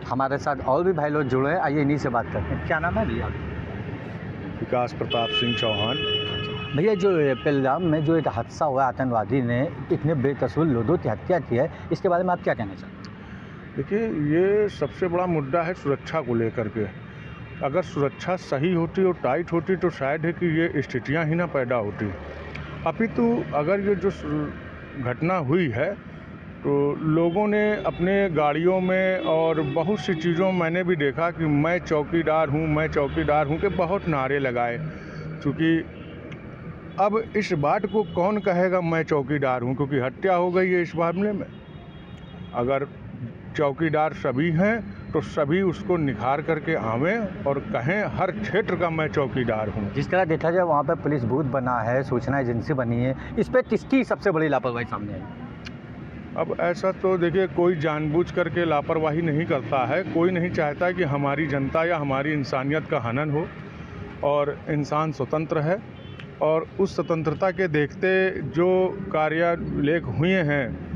हमारे साथ और भी भाई लोग जुड़े हैं, आइए इन्हीं से बात करते हैं। क्या नाम है भैया? विकास प्रताप सिंह चौहान। भैया, जो पहलगाम में जो एक हादसा हुआ, आतंकवादी ने इतने बेकसूर लोगों की हत्या की है, इसके बारे में आप क्या कहना चाहते हैं? देखिए, ये सबसे बड़ा मुद्दा है सुरक्षा को लेकर के। अगर सुरक्षा सही होती और टाइट होती तो शायद है कि ये स्थितियां ही ना पैदा होती। अपितु अगर ये जो घटना हुई है तो लोगों ने अपने गाड़ियों में और बहुत सी चीज़ों में मैंने भी देखा कि मैं चौकीदार हूँ कि बहुत नारे लगाए। क्योंकि अब इस बात को कौन कहेगा मैं चौकीदार हूँ, क्योंकि हत्या हो गई है इस मामले में। अगर चौकीदार सभी हैं तो सभी उसको निखार करके आवें और कहें हर क्षेत्र का मैं चौकीदार हूँ। जिस तरह देखा जाए वहाँ पर पुलिस बूथ बना है, सूचना एजेंसी बनी है, इस पर किसकी सबसे बड़ी लापरवाही सामने आई? अब ऐसा तो देखिए, कोई जानबूझ करके लापरवाही नहीं करता है। कोई नहीं चाहता कि हमारी जनता या हमारी इंसानियत का हनन हो, और इंसान स्वतंत्र है और उस स्वतंत्रता के देखते जो कार्यालेख हुए हैं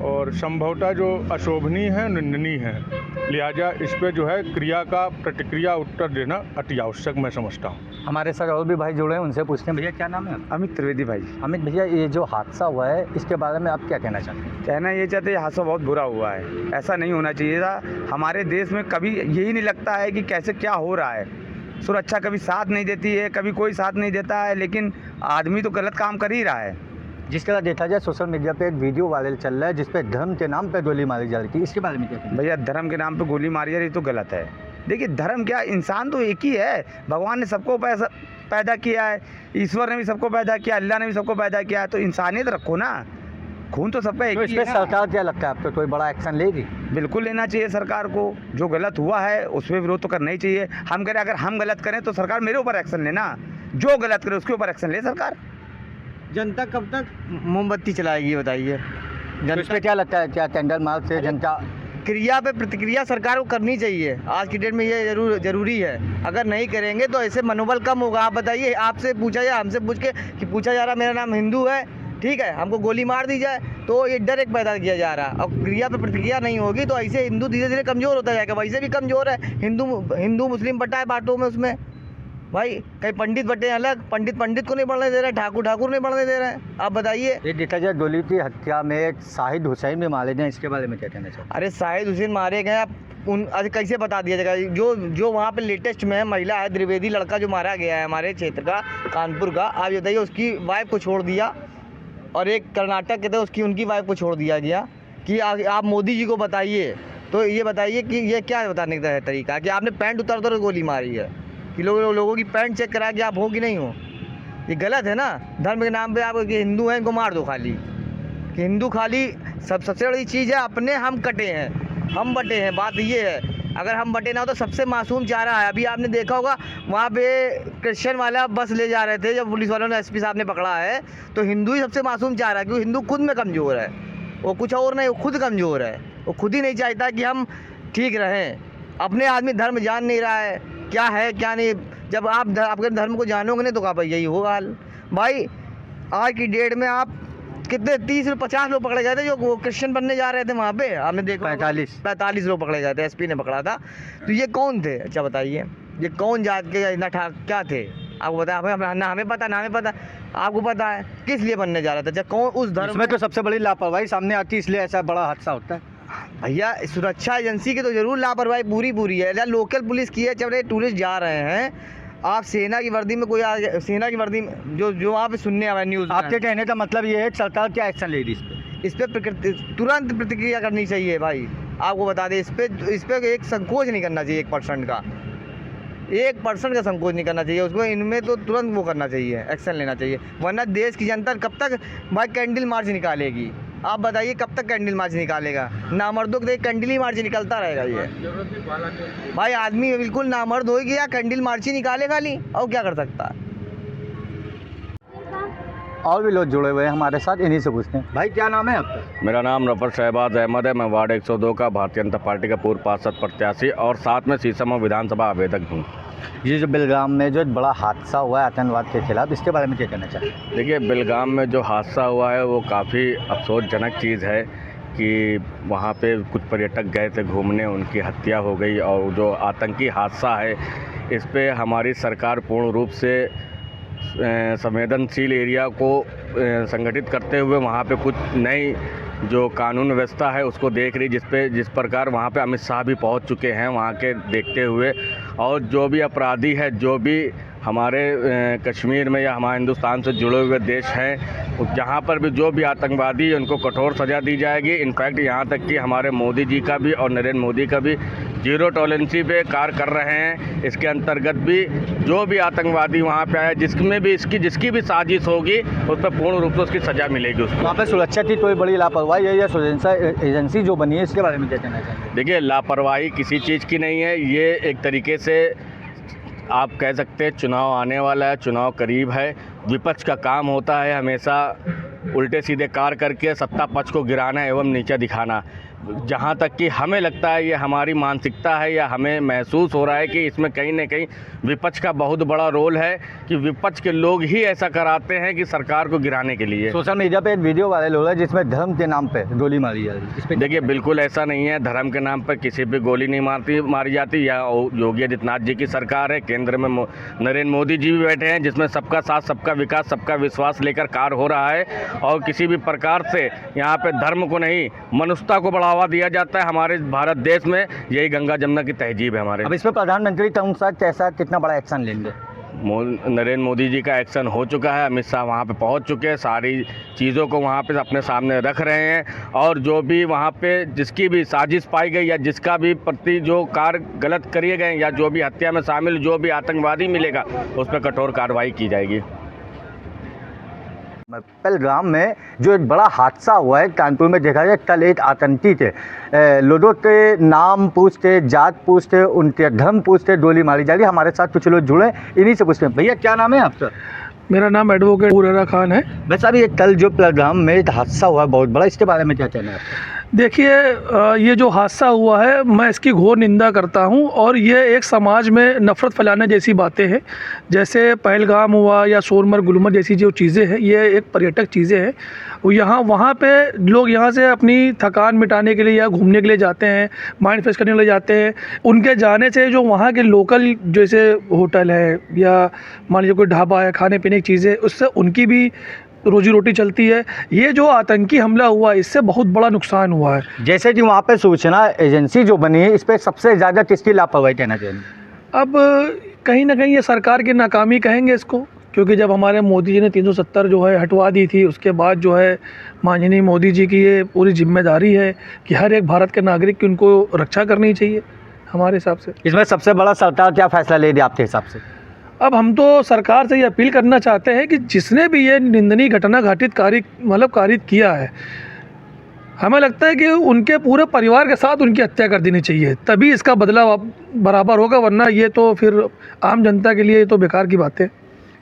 और संभवतः जो अशोभनीय है, निंदनीय है, लिहाजा इस पे जो है क्रिया का प्रतिक्रिया उत्तर देना अति आवश्यक मैं समझता हूँ। हमारे साथ और भी भाई जुड़े हैं, उनसे पूछते हैं। भैया, क्या नाम है? अमित त्रिवेदी भाई। अमित भैया, ये जो हादसा हुआ है इसके बारे में आप क्या कहना चाहते हैं? कहना ये चाहते हैं, हादसा बहुत बुरा हुआ है, ऐसा नहीं होना चाहिए था। हमारे देश में कभी यही नहीं लगता है कि कैसे क्या हो रहा है। सुरक्षा कभी साथ नहीं देती है, कभी कोई साथ नहीं देता है, लेकिन आदमी तो गलत काम कर ही रहा है। जिस तरह देखा जाए सोशल मीडिया पे एक वीडियो वायरल चल रहा है जिसपे धर्म के नाम पे गोली मारी जा रही थी, इसके बारे में क्या कहना? भैया, धर्म के नाम पे गोली मारी जा रही तो गलत है। देखिए, धर्म क्या, इंसान तो एक ही है। भगवान ने सबको पैदा किया है, ईश्वर ने भी सबको पैदा किया, अल्लाह ने भी सबको पैदा किया है, तो इंसानियत रखो ना। खून तो सबका एक तो ही इस है पर ना। सरकार क्या लगता है आपको, कोई बड़ा एक्शन लेगी? बिल्कुल लेना चाहिए सरकार को। जो गलत हुआ है उस पर विरोध तो करना ही चाहिए। हम करें, अगर हम गलत करें तो सरकार मेरे ऊपर एक्शन लेना, जो गलत करे उसके ऊपर एक्शन ले सरकार। जनता कब तक मोमबत्ती चलाएगी बताइए? तो इस पर क्या लगता है, क्या कैंडल मार्च से जनता? क्रिया पे प्रतिक्रिया सरकार को करनी चाहिए। आज की डेट में ये जरूरी है। अगर नहीं करेंगे तो ऐसे मनोबल कम होगा। आप बताइए, आपसे पूछा जाए, हमसे पूछ के कि पूछा जा रहा मेरा नाम हिंदू है, ठीक है, हमको गोली मार दी जाए तो ये डर एक पैदा किया जा रहा है। और क्रिया पे प्रतिक्रिया नहीं होगी तो ऐसे हिंदू धीरे धीरे कमज़ोर होता जाएगा। वैसे भी कमज़ोर है, हिंदू मुस्लिम बटा है बांटों में। उसमें भाई कहीं पंडित बटे अलग, पंडित को नहीं बढ़ने दे रहे, ठाकुर नहीं बढ़ने दे रहे हैं। आप बताइए। ये देखा जाए गोली की हत्या में शाहिद हुसैन भी मारे गए, इसके बारे में क्या कहना चाहते हैं? अरे शाहिद हुसैन मारे गए, आप आज कैसे बता दिया जाएगा? जो वहाँ पे लेटेस्ट में महिला है, द्विवेदी लड़का जो मारा गया है हमारे क्षेत्र का, कानपुर का, आप बताइए उसकी वाइफ को छोड़ दिया, और एक कर्नाटक के थे उसकी, उनकी वाइफ को छोड़ दिया गया। कि आप मोदी जी को बताइए, तो ये बताइए कि ये क्या बताने का है तरीका कि आपने पैंट उतार गोली मारी है, कि लोगों की पैंट चेक करा कि आप हो कि नहीं हो? ये गलत है ना। धर्म के नाम पे आप हिंदू हैं इनको मार दो खाली, कि हिंदू खाली सबसे बड़ी चीज़ है अपने हम कटे हैं, हम बटे हैं। बात ये है, अगर हम बटे ना हो तो सबसे मासूम चारा है। अभी आपने देखा होगा वहाँ पे क्रिश्चियन वाला बस ले जा रहे थे, जब पुलिस वालों ने एसपी साहब ने पकड़ा है, तो हिंदू ही सबसे मासूम चारा है, क्योंकि हिंदू खुद में कमज़ोर है, वो कुछ और नहीं, वो खुद कमज़ोर है। वो खुद ही नहीं चाहता कि हम ठीक रहें। अपने आदमी धर्म जान नहीं रहा है क्या है क्या नहीं। जब आप आपके धर्म को जानोगे नहीं तो क्या भाई यही होगा हाल। भाई आज की डेट में आप कितने 30-50 लोग पकड़े गए थे जो वो क्रिश्चियन बनने जा रहे थे वहाँ पे, आपने देखा? 45 लोग पकड़े गए थे, एसपी ने पकड़ा था। तो ये कौन थे? अच्छा बताइए, ये कौन जात के इतना क्या थे? आपको पता है? हमें पता ना, हमें पता, आपको पता है किस लिए बनने जा रहा था? अच्छा, कौन उस धर्म में? तो सबसे बड़ी लापरवाही सामने आती है, इसलिए ऐसा बड़ा हादसा होता है। भैया, सुरक्षा एजेंसी की तो जरूर लापरवाही पूरी है। या लोकल पुलिस की है, जब टूरिस्ट जा रहे हैं, आप सेना की वर्दी में कोई सेना की वर्दी में जो वहाँ पे सुनने आया न्यूज़। आपके कहने का मतलब ये है सरकार क्या एक्शन ले रही है इस पर? तुरंत प्रतिक्रिया करनी चाहिए भाई। आपको बता दें, इस पर एक संकोच नहीं करना चाहिए, 1% का संकोच नहीं करना चाहिए उसको। इनमें तो तुरंत वो करना चाहिए, एक्शन लेना चाहिए, वरना देश की जनता कब तक भाई कैंडल मार्च निकालेगी? आप बताइए कब तक कैंडल मार्च निकालेगा? नामर्दों के कैंडल ही मार्च निकलता रहेगा ये। भाई आदमी बिल्कुल नामर्द हो गया, कैंडल मार्च ही निकाले खाली, और क्या कर सकता है? और भी लोग जुड़े हुए हैं हमारे साथ, इन्हीं से पूछते हैं। भाई, क्या नाम है आपका? मेरा नाम रफर शहबाज अहमद है। मैं वार्ड 102 का भारतीय जनता पार्टी का पूर्व पार्षद प्रत्याशी और साथ में सीसम विधानसभा आवेदक हूँ। ये जो बेलगाम में जो बड़ा हादसा हुआ है आतंकवाद के खिलाफ, इसके बारे में क्या कहना चाहते हैं? देखिए, बेलगाम में जो हादसा हुआ है वो काफ़ी अफसोसजनक चीज़ है कि वहाँ पे कुछ पर्यटक गए थे घूमने, उनकी हत्या हो गई। और जो आतंकी हादसा है इस पे हमारी सरकार पूर्ण रूप से संवेदनशील एरिया को संगठित करते हुए वहाँ पे कुछ नई जो कानून व्यवस्था है उसको देख रही, जिस प्रकार वहाँ पे अमित शाह भी पहुँच चुके हैं वहाँ के देखते हुए। और जो भी अपराधी है, जो भी हमारे कश्मीर में या हमारे हिंदुस्तान से जुड़े हुए देश हैं, जहाँ पर भी जो भी आतंकवादी है उनको कठोर सज़ा दी जाएगी। इनफैक्ट यहाँ तक कि हमारे मोदी जी का भी और नरेंद्र मोदी का भी जीरो टॉलरेंसी पे कार्य कर रहे हैं। इसके अंतर्गत भी जो भी आतंकवादी वहाँ पे आया, जिसमें भी जिसकी भी साजिश होगी उस पर पूर्ण रूप से उसकी सज़ा मिलेगी उसको। वहाँ पे सुरक्षा की कोई बड़ी लापरवाही है या सुरक्षा एजेंसी जो बनी है इसके बारे में क्या कहना चाहिए? देखिए, लापरवाही किसी चीज़ की नहीं है। ये एक तरीके से आप कह सकते हैं चुनाव आने वाला है, चुनाव करीब है। विपक्ष का काम होता है हमेशा उल्टे सीधे कार्य करके सत्ता पक्ष को गिराना एवं नीचा दिखाना। जहाँ तक कि हमें लगता है ये हमारी मानसिकता है या हमें महसूस हो रहा है कि इसमें कहीं ना कहीं विपक्ष का बहुत बड़ा रोल है, कि विपक्ष के लोग ही ऐसा कराते हैं कि सरकार को गिराने के लिए। सोशल मीडिया पे एक वीडियो वायरल हो रहा है जिसमें धर्म के नाम पे गोली मारी जा रही है, इस पे देखिए, बिल्कुल ऐसा नहीं है। धर्म के नाम पर किसी पे गोली नहीं मारी जाती। या योगी आदित्यनाथ जी की सरकार है, केंद्र में नरेंद्र मोदी जी भी बैठे हैं, जिसमें सबका साथ, सबका विकास, सबका विश्वास लेकर कार्य हो रहा है। और किसी भी प्रकार से यहाँ पे धर्म को नहीं, मनुष्यता को बढ़ावा दिया जाता है हमारे भारत देश में। यही गंगा जमुना की तहजीब है हमारे। अब इस पर प्रधानमंत्री कैसा कितना बड़ा एक्शन लेंगे? नरेंद्र मोदी जी का एक्शन हो चुका है, अमित शाह वहाँ पे पहुँच चुके हैं, सारी चीज़ों को वहाँ पे अपने सामने रख रहे हैं। और जो भी वहाँ पे जिसकी भी साजिश पाई गई या जिसका भी प्रति जो कार्य गलत किए गए या जो भी हत्या में शामिल जो भी आतंकवादी मिलेगा उस पर कठोर कार्रवाई की जाएगी। पहलगाम में जो एक बड़ा हादसा हुआ है कानपुर में, देखा जाए कल एक आतंकी थे, लोगों के नाम पूछते, जात पूछते, उनके धर्म पूछते, गोली मारी जा रही। हमारे साथ कुछ लोग जुड़े, इन्हीं से पूछते हैं। भैया क्या नाम है आपका? मेरा नाम एडवोकेट हुरैरा खान है। वैसे अभी कल जो पहलगाम में एक हादसा हुआ है बहुत बड़ा, इसके बारे में क्या कहना है आपका? देखिए, ये जो हादसा हुआ है मैं इसकी घोर निंदा करता हूं। और ये एक समाज में नफ़रत फैलाने जैसी बातें हैं। जैसे पहलगाम हुआ या सोनमर्ग, गुलमर्ग जैसी जो चीज़ें हैं, ये एक पर्यटक चीज़ें हैं। यहाँ वहाँ पे लोग यहाँ से अपनी थकान मिटाने के लिए या घूमने के लिए जाते हैं, माइंड फ्रेश करने के लिए जाते हैं। उनके जाने से जो वहाँ के लोकल जैसे होटल है या मान लीजिए कोई ढाबा है, खाने पीने की चीज़ें, उससे उनकी भी रोजी रोटी चलती है। ये जो आतंकी हमला हुआ इससे बहुत बड़ा नुकसान हुआ है। जैसे कि वहाँ पे सूचना एजेंसी जो बनी है, इस पर सबसे ज़्यादा किसकी लापरवाही कहना चाहिए? अब कहीं ना कहीं ये सरकार की नाकामी कहेंगे इसको, क्योंकि जब हमारे मोदी जी ने 370 जो है हटवा दी थी, उसके बाद जो है माननीय मोदी जी की ये पूरी जिम्मेदारी है कि हर एक भारत के नागरिक की उनको रक्षा करनी चाहिए हमारे हिसाब से। इसमें सबसे बड़ा सरकार क्या फैसला ले रही आपके हिसाब से? अब हम तो सरकार से ये अपील करना चाहते हैं कि जिसने भी ये निंदनीय घटना घटित कारित किया है, हमें लगता है कि उनके पूरे परिवार के साथ उनकी हत्या कर देनी चाहिए, तभी इसका बदला बराबर होगा। वरना ये तो फिर आम जनता के लिए तो बेकार की बात है।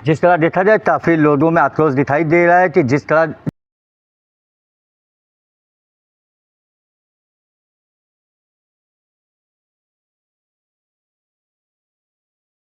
जिस तरह देखा जाए काफ़ी लोगों में आक्रोश दिखाई दे रहा है कि जिस तरह